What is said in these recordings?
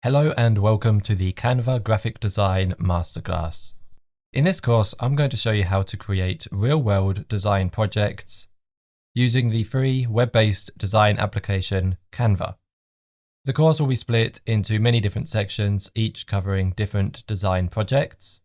Hello and welcome to the Canva Graphic Design Masterclass. In this course, I'm going to show you how to create real-world design projects using the free web-based design application Canva. The course will be split into many different sections, each covering different design projects.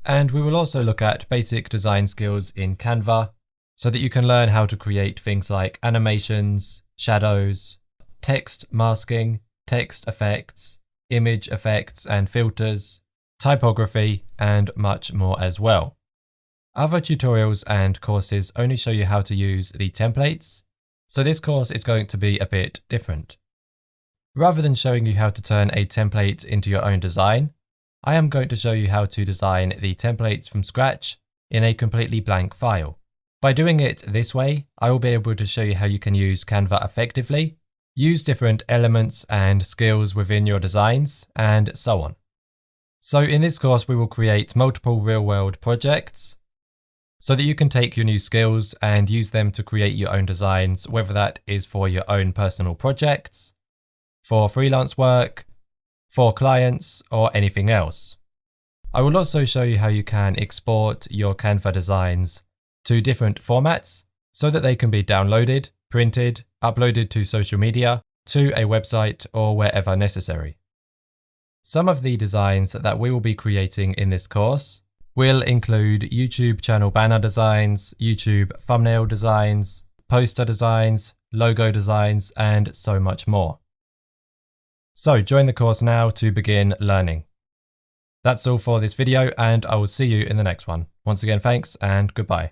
And we will also look at basic design skills in Canva so that you can learn how to create things like animations, shadows, text masking, text effects, image effects and filters, typography, and much more as well. Other tutorials and courses only show you how to use the templates, so this course is going to be a bit different. Rather than showing you how to turn a template into your own design, I am going to show you how to design the templates from scratch in a completely blank file. By doing it this way, I will be able to show you how you can use Canva effectively, use different elements and skills within your designs, and so on. So in this course, we will create multiple real-world projects so that you can take your new skills and use them to create your own designs, whether that is for your own personal projects, for freelance work, for clients, or anything else. I will also show you how you can export your Canva designs to different formats so that they can be downloaded, printed, uploaded to social media, to a website, or wherever necessary. Some of the designs that we will be creating in this course will include YouTube channel banner designs, YouTube thumbnail designs, poster designs, logo designs, and so much more. So join the course now to begin learning. That's all for this video, and I will see you in the next one. Once again, thanks and goodbye.